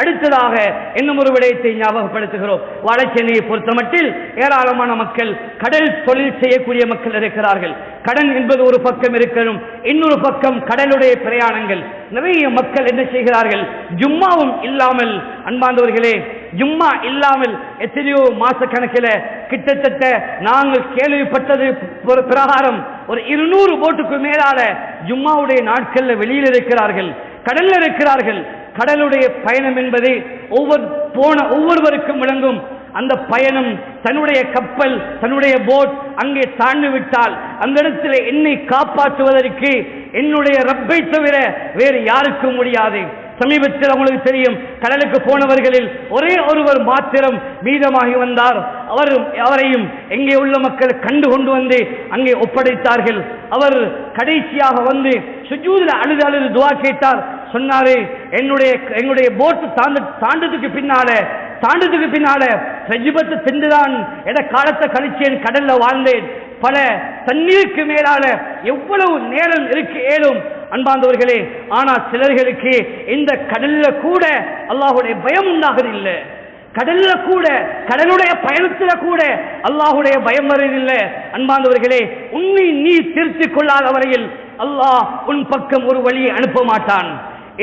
அடுத்ததாக இன்னும் ஒரு விடயத்தை ஞாபகப்படுத்துகிறோம். வடசென்னையை பொறுத்தமட்டில் ஏராளமான மக்கள் கடல் தொழில் செய்யக்கூடிய மக்கள் இருக்கிறார்கள். கடன் என்பது ஒரு பக்கம் இருக்கணும், இன்னொரு பக்கம் கடலுடைய பிரயாணங்கள். நிறைய மக்கள் என்ன செய்கிறார்கள், ஜும்மாவும் இல்லாமல், அன்பார்ந்தவர்களே, ஜும்மா இல்லாமல் எத்தனையோ மாச கணக்கில் கிட்டத்தட்ட நாங்கள் கேள்விப்பட்டது பிரகாரம் ஒரு 200 போட்டுக்கு மேலான ஜும்மாவுடைய நாட்கள்ல வெளியில் இருக்கிறார்கள், கடல்ல இருக்கிறார்கள். கடலுடைய பயணம் என்பது ஒவ்வொருவருக்கும் விளங்கும். அந்த பயணம், தன்னுடைய கப்பல், தன்னுடைய போட் அங்கே தாண்டி விட்டால் அந்த இடத்துல என்னை காப்பாற்றுவதற்கு என்னுடைய ரப்பை தவிர வேறு யாருக்கும் முடியாது. சமீபத்தில் உங்களுக்கு தெரியும், கடலுக்கு போனவர்களில் ஒரே ஒருவர் மாத்திரம் மீதமாகி வந்தார். அவரையும் எங்கே உள்ள மக்கள் கண்டு கொண்டு வந்து அங்கே ஒப்படைத்தார்கள். அவர் கடைசியாக வந்து சுஜூதில் அழுது துவா கேட்டார். சொன்னாரு, என்னுடைய போட்டு தாண்டதுக்கு பின்னால சஜிபத்தை சென்றுதான் என காலத்தை கழிச்சேன், கடல்ல வாழ்ந்தேன். பல தண்ணீருக்கு மேலான எவ்வளவு நேரம் இருக்கு ஏழும் அன்பார்ந்தவர்களே. ஆனால் சிலர்களுக்கு இந்த கடல்ல கூட அல்லாஹுடைய பயம் உண்டாகுதில்லை. கடல்ல கூட, கடலுடைய பயணத்துல கூட அல்லாஹுடைய பயம் வருவதில்லை. அன்பார்ந்தவர்களே, உன்னை நீ திருத்திக் கொள்ளாத வரையில் அல்லாஹ் உன் பக்கம் ஒரு வழியை அனுப்ப மாட்டான்.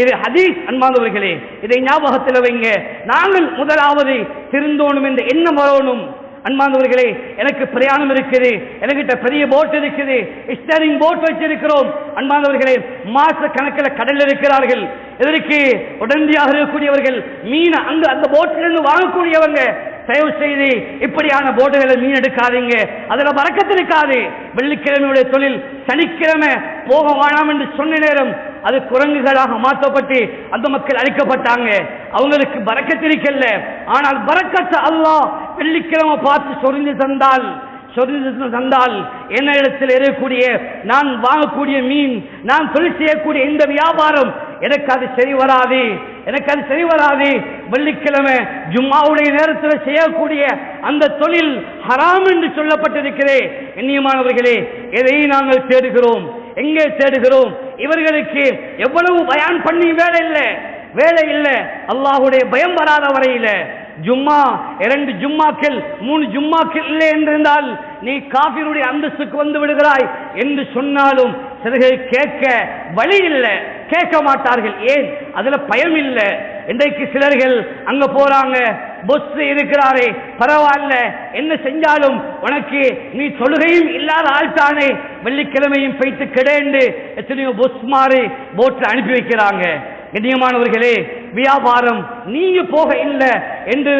இது ஹதீஸ். அன்பார்ந்தவர்களே, இதை ஞாபகத்தில் வைங்க. நாங்கள் முதலாவது திருந்தோணும் என்ற எண்ணம் வரணும். அன்பார்ந்தவர்களே, எனக்கு பிரயாணம் இருக்குது, எனக்கிட்ட பெரிய போட் இருக்குது, ஸ்டீரிங் போட் வச்சிருக்கிறோம். அன்பார்ந்தவர்களே, மாச கணக்கில் கடல் இருக்கிறார்கள். இதற்கு உடனடியாக இருக்கக்கூடியவர்கள் மீன் அந்த போட்டிலிருந்து வாங்கக்கூடியவங்க, தயவு செய்து இப்படியான போட்டுகளை மீன் எடுக்காதீங்க, அதுல பரக்கத்து இருக்காது. வெள்ளிக்கிழமையுடைய தொழில் சனிக்கிழமை போக வேணாம் என்று சொன்ன நேரம் அது குரங்குகளாக மாற்றப்பட்டு அந்த மக்கள் அழிக்கப்பட்டாங்க. அவங்களுக்கு பரக்கத்து இருக்கல்ல. ஆனால் பரக்கத்து அல்லாஹ் வெள்ளிக்கிழமை பார்த்து சொரிந்து தந்தால் என்ன இடத்தில் இருக்கக்கூடிய நான் வாங்கக்கூடிய மீன், நான் தொழில் செய்யக்கூடிய இந்த வியாபாரம் எனக்கு அது சரி வராது. வெள்ளிக்கிழமை ஜும்மாவுடைய நேரத்தில் செய்யக்கூடிய அந்த தொழில் ஹராம் என்று சொல்லப்பட்டிருக்கிறேன். கண்ணியமானவர்களே, எதை நாங்கள் தேடுகிறோம், எங்கே தேடுகிறோம்? இவர்களுக்கு எவ்வளவு பயான் பண்ணி வேலை இல்லை. அல்லாஹுடைய பயம் வராத வரையில ஜும்மா 2 ஜும்மாக்கள் 3 ஜும்மாக்கள் இல்லை என்றிருந்தால் நீ காபிருடைய அந்தஸ்துக்கு வந்து விடுகிறாய் என்று சொன்னாலும் சிலர்கள் கேட்க வழி இல்லை, கேட்க மாட்டார்கள். ஏன்? அதுல பயம் இல்லை. இன்றைக்கு சிலர்கள் அங்க போறாங்க, பொஸ் இருக்கிறாரே, பரவாயில்ல, என்ன செஞ்சாலும் உனக்கு நீ தொழுகையும் இல்லாத ஆள்தானே, வெள்ளிக்கிழமையும் பைத்து கிடையாது எத்தனையோ பொஸ் மாறி போட்டில் அனுப்பி வைக்கிறாங்க. கண்ணியமானவர்களே, வியாபாரம் நீங்க போக இல்லை என்று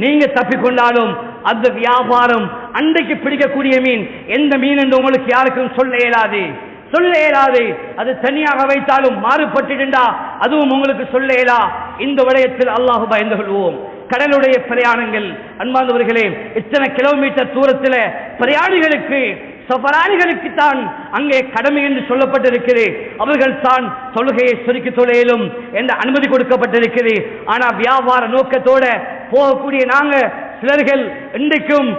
நீங்க தப்பிக்கொண்டாலும் அந்த வியாபாரம் அன்றைக்கு பிடிக்கக்கூடிய மீன் எந்த மீன் என்று உங்களுக்கு யாருக்கும் சொல்ல இயலாது. அது தனியாக வைத்தாலும் மாறுபட்டுடா அதுவும் உங்களுக்கு சொல்ல இயலா. இந்த விடயத்தில் அல்லாஹ் பயந்து கொள்வோம். கடலுடைய பிரயாணங்கள் அன்பார்ந்தவர்களே, இத்தனை கிலோமீட்டர் தூரத்தில் பிரயாணிகளுக்கு சஃபரானிகளுக்கு தான் அங்கே கடமை என்று சொல்லப்பட்டிருக்கிறது. அவர்கள் தான் தொழுகையை சுருக்கி தொழையிலும் என்ற அனுமதி கொடுக்கப்பட்டிருக்கிறது. ஆனா வியாபார நோக்கத்தோட போகக்கூடிய நாங்க சிலர்கள் இன்றைக்கும்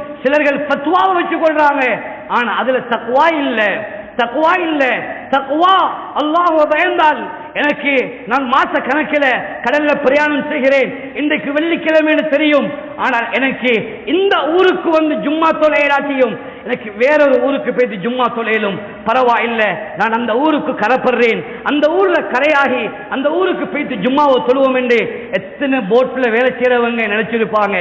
பத்வாவை வச்சு கொள்றாங்க. ஆனா அதுல தக்வா இல்லை. தக்வா அல்லாஹ்வை பயந்தால் எனக்கு நான் மாச கணக்கில் கடல்ல பிரயாணம் செய்கிறேன், இன்றைக்கு வெள்ளிக்கிழமை தெரியும், ஆனால் எனக்கு இந்த ஊருக்கு வந்து ஜும்மா தொலைலாட்டியும் எனக்கு வேறொரு ஊருக்கு போயிட்டு ஜும்மா தொலையிலும் பரவாயில்லை, நான் அந்த ஊருக்கு கரைப்படுறேன், அந்த ஊர்ல கரையாகி அந்த ஊருக்கு போயிட்டு ஜும்மாவை தொழுவோம் என்று எத்தனை போட்ல வேலை செய்யறவங்க நினைச்சிருப்பாங்க.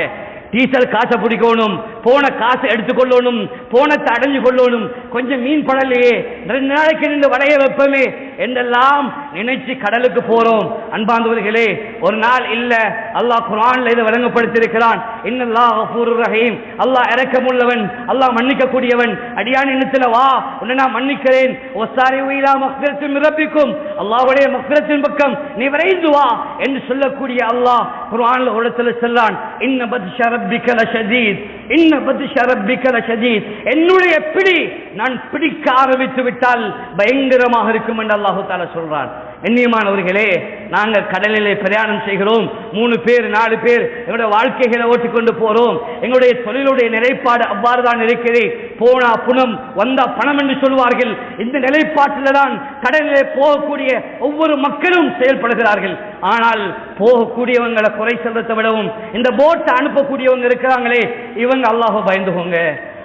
டீசல் காசை பிடிக்கணும், போன காசை எடுத்துக்கொள்ளணும், போனத்தை அடைஞ்சு கொள்ளணும், கொஞ்சம் மீன் படலையே, 2 நாளைக்கு நின்று வளைய வைப்பமே என்றெல்லாம் நினைச்சு கடலுக்கு போறோம். அன்பார்ந்தவர்களே, ஒரு நாள் இல்ல, அல்லாஹ் குர்ஆன்ல இதை வழங்கப்படுத்தியிருக்கிறான். இன்னல்லாஹ் கஃபூருர் ரஹீம், அல்லாஹ் இரக்கமுள்ளவன், அல்லாஹ் மன்னிக்கக்கூடியவன். அடியான் இன்னத்துல வா, உன்னை நான் மன்னிக்கிறேன். வஸாரிஉ இலா மக்ஃபிரத்தின் மின் ரப்பிக்கும், அல்லாஹ்வுடைய மக்ஃபிரத்தின் பக்கம் நீ விரைந்து வா என்று சொல்லக்கூடிய அல்லாஹ் குர்ஆன்ல ஒரு இடத்துல சொல்றான், இன்ன பத்ஷ ரப்பிக லஷதீத், இன்ன பத்ஷ ரப்பிக லஷதீத், என்னுடைய பிடி நான் பிடிக்க ஆரம்பித்து விட்டால் பயங்கரமாக இருக்கும் என்று அல்லாஹ் தஆலா சொல்றான். கண்ணியமானவர்களே, நாங்கள் கடலிலே பிரயாணம் செய்கிறோம், 3 பேர் 4 பேர் எங்களுடைய வாழ்க்கைகளை ஓட்டிக்கொண்டு போறோம். எங்களுடைய தொழிலுடைய நிலைப்பாடு அவ்வாறு தான் இருக்கிறது. போனா புனம், வந்தா பணம் என்று சொல்வார்கள். இந்த நிலைப்பாட்டில் தான் கடலிலே போகக்கூடிய ஒவ்வொரு மக்களும் செயல்படுகிறார்கள். ஆனால் போகக்கூடியவங்களை குறை சொல்றதை விடவும் இந்த போட்டை அனுப்பக்கூடியவங்க இருக்கிறாங்களே இவங்க அல்லாஹ் பயந்துகோங்க,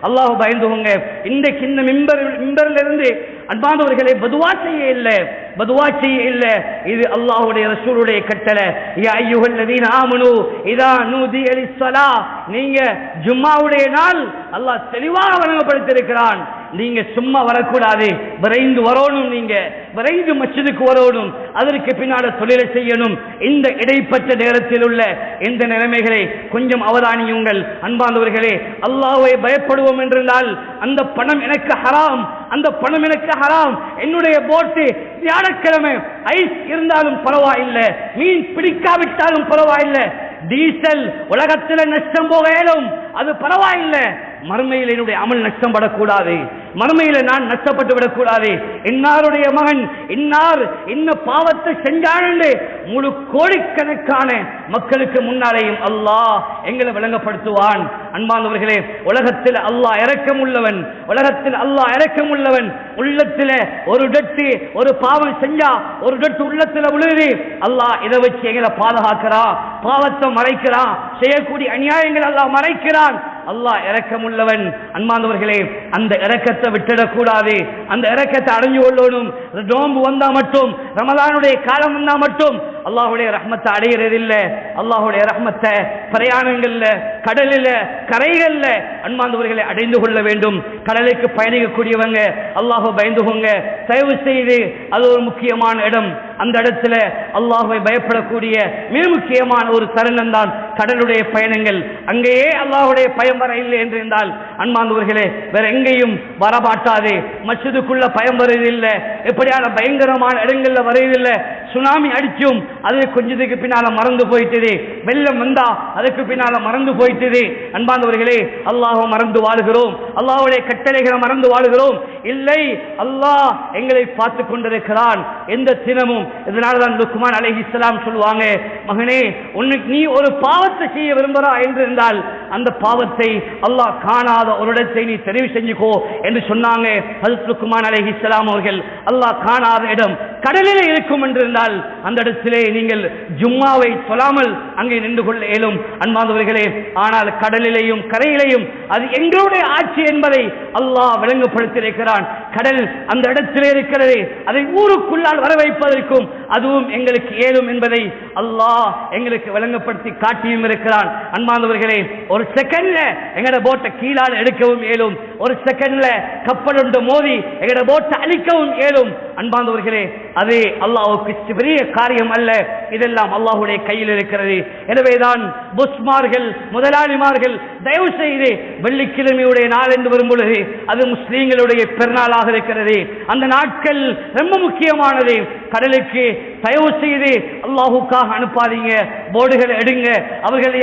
அல்லாஹ் பயந்துகோங்க. இன்றைக்கு இந்த மிம்பரில் இருந்து அன்பானவர்களே பதுவா செய்ய இல்லை, பதுவா செய்ய இல்லை. இது அல்லாஹ்வுடைய ரசூலுடைய கட்டளை. யா அய்யுஹல்லதீன ஆமனூ இதா நூதிய லிஸ்ஸலா, நீங்க ஜும்மாவுடைய நாள் அல்லாஹ் தெளிவாக வழங்கப்படுத்தியிருக்கிறான். நீங்க சும்மா வரக்கூடாது, விரைந்து வரணும், நீங்க விரைந்து மஸ்ஜிதுக்கு வரணும், அதற்கு பின்னால தொழிலை செய்யணும். இந்த இடைப்பட்ட நேரத்தில் உள்ள இந்த நிலைமைகளை கொஞ்சம் அவதானியுங்கள். அன்பானவர்களே, அல்லாஹ்வை பயப்படுவோம் என்றால் அந்த பணம் எனக்கு ஹராம், அந்த பணம் எனக்கு ஹராம். என்னுடைய போட்டு வியாழக்கிழமை ஐஸ் இருந்தாலும் பரவாயில்லை, மீன் பிடிக்காவிட்டாலும் பரவாயில்லை, டீசல் உலகத்தில் நஷ்டம் போக இயலும், அது பரவாயில்லை. மறுமையில் என்னுடைய அமல் நஷ்டம் படக்கூடாது, மறுமையில் நான் நஷ்டப்பட்டு விடக்கூடாது. இன்னாருடைய மகன் இன்னார் இன்ன பாவத்தை செஞ்சாண்டு முழு கோடிக்கணக்கான மக்களுக்கு முன்னாலேயும் அல்லாஹ் எங்களை விளங்கப்படுத்துவான். அன்பானவர்களே, உலகத்தில் அல்லாஹ் இரக்கம் உள்ளவன், உலகத்தில் அல்லாஹ் இரக்கம் உள்ளவன். உள்ளத்தில் ஒரு டட்டு ஒரு பாவம் செஞ்சா ஒரு டட்டு உள்ளத்தில் விழுது, அல்லாஹ் இதை வச்சு எங்களை பாதுகாக்கிறான், பாவத்தை மறைக்கிறான், செய்யக்கூடிய அநியாயங்கள் அல்லாஹ் மறைக்கிறான். அல்லாஹ் இரக்கம் உள்ளவன். அன்பானவர்களே, அந்த இரக்கத்தை விட்டுடக்கூடாது, அந்த இரக்கத்தை அடைஞ்சு கொள்ளணும். நோன்பு வந்தா மட்டும், ரமலானுடைய காலம் வந்தா மட்டும் அல்லாஹ்வுடைய ரஹ்மத்தை அடைகிறதில்லை. அல்லாஹ்வுடைய ரஹ்மத்தை பிரயாணங்கள்ல, கடலில, கரைகள்ல அன்பானவர்களை அடைந்து கொள்ள வேண்டும். கடலுக்கு பயணிக்கக்கூடியவங்க அல்லாஹ் பயந்துகோங்க, தயவு செய்து. அது ஒரு முக்கியமான இடம். அந்த இடத்துல அல்லாஹ்வை பயப்படக்கூடிய மிக முக்கியமான ஒரு தருணம் தான் கடலுடைய பயணங்கள். அங்கேயே அல்லாஹ்வுடைய பயம் வர இல்லை என்று இருந்தால் அன்பானவர்களே வேற எங்கேயும் வரமாட்டாது. மஸ்ஜிதுக்குள்ள பயம் வருவதில்லை, எப்படியான பயங்கரமான இடங்கள்ல வருவதில்லை. சுனாமி அடிச்சும் அது கொஞ்சத்துக்கு பின்னால மறந்து போயிட்டது, வெள்ளம் வந்தா அதுக்கு பின்னால மறந்து போயிட்டது. அன்பானவர்களே, அல்லாஹ் மறந்து வாழுகிறோம், அல்லாஹ்வுடைய கட்டளைகளை மறந்து வாழுகிறோம். இல்லை, அல்லாஹ் எங்களை பார்த்து கொண்டிருக்கிறான் எந்த தினமும். இதனால்தான் லுக்மான் அலைஹிஸ்ஸலாம் சொல்லுவாங்க, மகனே உன்னுக்கு நீ ஒரு பாவத்தை செய்ய விரும்புறா என்று இருந்தால் அந்த பாவத்தை அல்லாஹ் காணாத ஒரு இடத்தை நீ தெரிவு செஞ்சுக்கோ என்று சொன்னாங்க ஹஜ்ரத் லுக்மான் அலைஹிஸ்ஸலாம் அவர்கள். அல்லாஹ் காணாத இடம் கடலிலே இருக்கும் என்று இருந்தால் அந்த இடத்திலே நீங்கள் ஜும்மாவை சொல்லாமல் அங்கே நின்று கொள்ள இயலும். அன்பானவர்களே, ஆனால் கடலிலேயும் கரையிலேயும் அது எங்களுடைய ஆட்சி என்பதை அல்லாஹ் விளங்கப்படுத்தியிருக்கிறான். கடல் அந்த இடத்திலே இருக்கிறது, அதை ஊருக்குள்ளால் வர வைப்பதற்கும் அதுவும் எங்களுக்கு இயலும் என்பதை அல்லாஹ் எங்களுக்கு விளங்கப்படுத்தி காட்டியும் இருக்கிறான். அன்பானவர்களே, ஒரு செகண்ட்ல எங்கட போட்டை கீழால் எடுக்கவும் இயலும், ஒரு செகண்ட்ல கப்பல் ஒன்று மோதி எங்கட போட்டை அழிக்கவும் இயலும். அன்பானவர்களே, அது அல்லாஹ்வுக்கு பெரிய காரியம் அல்ல, இதெல்லாம் அல்லாஹ்வுடைய கையில் இருக்கிறது. எனவேதான் புஸ்மார்கள், முதலாளிமார்கள் தயவு செய்து வெள்ளிக்கிழமையுடைய நாள் என்று வரும் பொழுது அது முஸ்லீம்களுடைய பெருநாளாக இருக்கிறது, அந்த நாட்கள் ரொம்ப முக்கியமானது. கடலுக்கு தயவு செய்து அல்லாஹ்வுக்காக அனுப்பாதீங்க, போர்டுகளை எடுங்க. அவர்கள்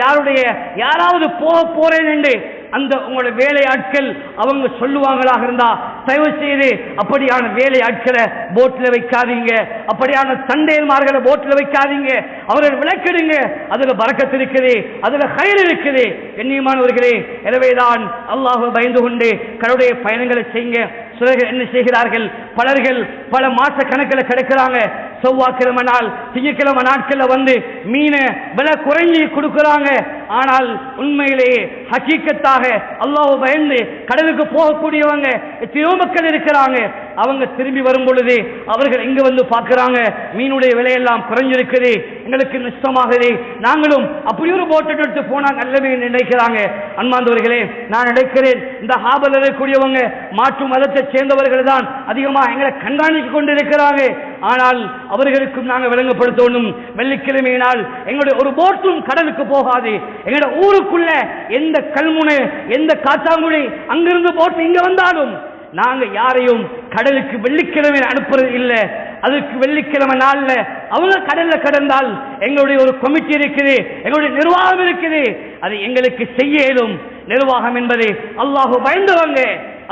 யாராவது போறேன் என்று அந்த உங்களோட வேலையாட்கள் அவங்க சொல்லுவாங்களாக இருந்தா தயவு செய்து அப்படியான வேலையாட்களை போட்ல வைக்காதீங்க, அப்படியான சண்டேல்மார்களை போட்ல வைக்காதீங்க. அவர்கள் விளக்கிடுங்க, அதுல பரக்கத்து இருக்குது, அதுல கயிறு இருக்குது. கண்ணியமானவர்களே, எனவேதான் அல்லாஹ்வை பயந்து கொண்டு கடலுடைய பயணங்களை செய்யுங்க. சிலர்கள் என்ன செய்கிறார்கள், பலர்கள் பல மாச கணக்கில் கிடைக்கிறாங்க. செவ்வாய்க்கிழமை நாள், திங்கட்கிழமை நாட்கள்ல வந்து மீனை விலை குறைஞ்சி கொடுக்கிறாங்க. ஆனால் உண்மையிலேயே ஹகீக்கத்தாக அல்லாஹ் பயந்து கடலுக்கு போகக்கூடியவங்க எத்தனையோ மக்கள் இருக்கிறாங்க. அவங்க திரும்பி வரும் பொழுது அவர்கள் இங்க வந்து பார்க்கிறாங்க, மீனுடைய விலையெல்லாம் குறைஞ்சிருக்குது, எங்களுக்கு நஷ்டமாகுது, நாங்களும் அப்படி ஒரு போட்டை எடுத்து போனா நல்லவே நினைக்கிறாங்க. அன்பார்ந்தவர்களே, நான் நினைக்கிறேன் இந்த ஹாபல் இருக்கக்கூடியவங்க மாற்று மதத்தை சேர்ந்தவர்கள் தான் அதிகமாக எங்களை கண்காணித்து கொண்டிருக்கிறாங்க. ஆனால் அவர்களுக்கும் நாங்கள் விளங்கப்படுத்தணும், வெள்ளிக்கிழமையினால் எங்களுடைய ஒரு போட்டும் கடலுக்கு போகாது. எங்களுடைய ஊருக்குள்ள எந்த கல்முனை, எந்த காத்தாங்குடி அங்கிருந்து போட்டு இங்க வந்தாலும் நாங்க யாரையும் கடலுக்கு வெள்ளிக்கிழமை அனுப்புறது இல்லை. அதுக்கு வெள்ளிக்கிழமை நாள்ல அவங்க கடல்ல கடந்தால் எங்களுடைய ஒரு கமிட்டி இருக்குது, எங்களுடைய நிர்வாகம் இருக்குது, அது எங்களுக்கு செய்ய இயலும். நிர்வாகம் என்பது அல்லாஹ் பயந்தவங்க,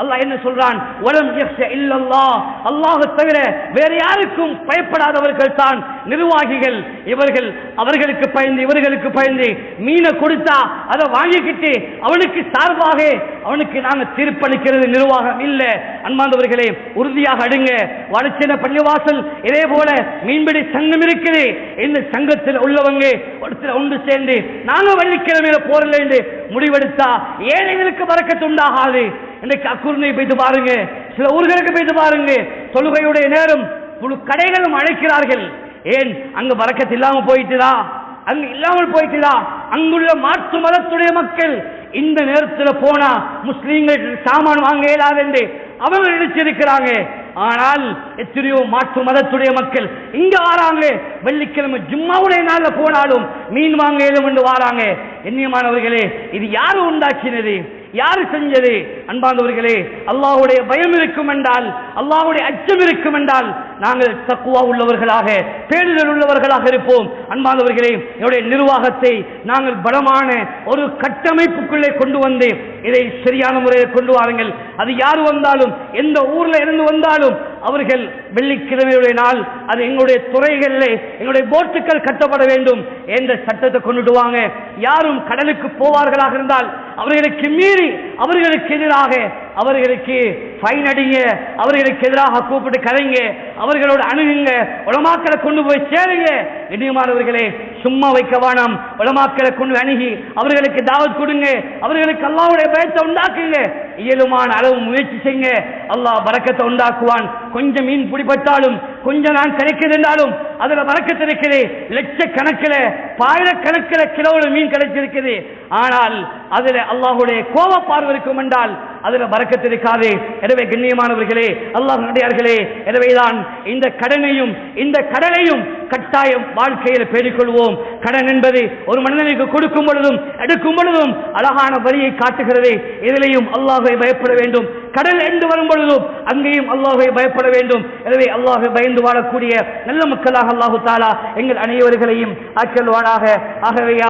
அல்லாஹ் என்ன சொல்றான்? வலம் யக்ஷ இல்லல்லாஹ், அல்லாஹ் தவிர வேற யாருக்கும் பயப்படாதவர்கள் தான் நிர்வாகிகள். இவர்கள் அவர்களுக்கு பயந்து இவர்களுக்கு பயந்து மீனை கொடுத்தா அதை வாங்கிக்கிட்டு அவனுக்கு சார்பாக அவனுக்கு நாங்க தீர்ப்பளிக்கிறது நிர்வாகம் இல்ல. அன்பார்ந்தவர்களே, உறுதியாக அடுங்க. வடச்சென்ன பள்ளிவாசல் இதே போல மீன்பிடி சங்கம் இருக்குது. இந்த சங்கத்தில் உள்ளவங்க ஒன்று சேர்ந்து நாங்க வெள்ளிக்கிழமையில போறல என்று முடிவெடுத்தா ஏழைகளுக்கு பரக்கத்து உண்டாகாது. இன்னைக்கு அக்குர்ணை போயிட்டு பாருங்க, சில ஊர்களுக்கு போயிட்டு பாருங்க, தொழுகையுடைய நேரம் முழு கடைகளும் அழைக்கிறார்கள். ஏன்? அங்க பரக்கத்து இல்லாம போயிட்டுதா? அங்க இல்லாமல் போயிட்டுதா? அங்குள்ள மாற்று மதத்துடைய மக்கள் இந்த நேரத்தில் போனா முஸ்லீம்கள் சாமான் வாங்க இயலாது என்று அவங்க நினைச்சிருக்கிறாங்க. ஆனால் எத்தனையோ மாற்று மதத்துடைய மக்கள் இங்க வாராங்க. வெள்ளிக்கிழமை ஜும்மாவுடைய நாள்ல போனாலும் மீன் வாங்க இயலும் என்று வாராங்க. எண்ணியமானவர்களே, இது யாரு உண்டாக்கினது? யாரு செஞ்சது? அன்பானவர்களே, அல்லாஹ்வுடைய பயம் இருக்கும் என்றால், அல்லாஹ்வுடைய அச்சம் இருக்கும் என்றால் நாங்கள் தக்வா உள்ளவர்களாக பேணுதல் உள்ளவர்களாக இருப்போம். அன்பானவர்களே, என்னுடைய நிர்வாகத்தை நாங்கள் பலமான ஒரு கட்டமைப்புக்குள்ளே கொண்டு வந்து இதை சரியான முறையில் கொண்டு வாருங்கள். அது யார் வந்தாலும், எந்த ஊர்ல இருந்து வந்தாலும் அவர்கள் வெள்ளிக்கிழமையுடைய நாள் அது எங்களுடைய துறைகளிலே எங்களுடைய போட்டுகள் கட்டப்பட வேண்டும் என்ற சட்டத்தை கொண்டுட்டு வாங்க. யாரும் கடலுக்கு போவார்களாக இருந்தால் அவர்களுக்கு மீறி அவர்களுக்கு எதிராக அவர்களுக்கு ஃபைன் அடிங்க, அவர்களுக்கு எதிராக கூப்பிட்டு கதைங்க, அவர்களோடு அணுகுங்க, உலமாக்களை கொண்டு போய் சேருங்க. இனியமானவர்களே, சும்மா வைக்க வேணாம். உலமாக்களை கொண்டு அணுகி அவர்களுக்கு தாவத் கொடுங்க, அவர்களுக்கு அல்லாஹ்வுடைய பயத்தை உண்டாக்குங்க. இயலுமான அளவு முயற்சி செய்யுங்க, அல்லாஹ் பரக்கத்தை உண்டாக்குவான். கொஞ்சம் மீன் பிடிப்பட்டாலும் கொஞ்சம் நான் கிடைக்குது என்றாலும் அதுல பரக்கத்து இருக்குது. லட்சக்கணக்கில் ஆயிரக்கணக்கில் கிலோவில் மீன் கிடைச்சிருக்குது. ஆனால் அதுல அல்லாஹ்வுடைய கோப பார்வை இருக்கும் என்றால் அதுல பரக்கத்து இருக்காது. எனவே கண்ணியமானவர்களே, அல்லாஹ்வுடையார்களே, எனவேதான் இந்த கடனையும் இந்த கடலையும் கட்டாயம் வாழ்க்கையில் பேடிக்கொள்வோம். கடன் என்பது ஒரு மனிதனுக்கு கொடுக்கும் பொழுதும் எடுக்கும் பொழுதும் அழகான வரியை காட்டுகிறது. இதிலையும் அல்லாஹ்வை பயப்பட வேண்டும். கடல் என்று வரும் பொழுதும் அங்கேயும் அல்லாஹ்வை பயப்பட வேண்டும். எனவே அல்லாஹ்வை பயந்து வாழக்கூடிய நல்ல மக்களாக அல்லாஹு தஆலா எங்கள் அனைவர்களையும் ஆக்கல்வானாக. ஆகவே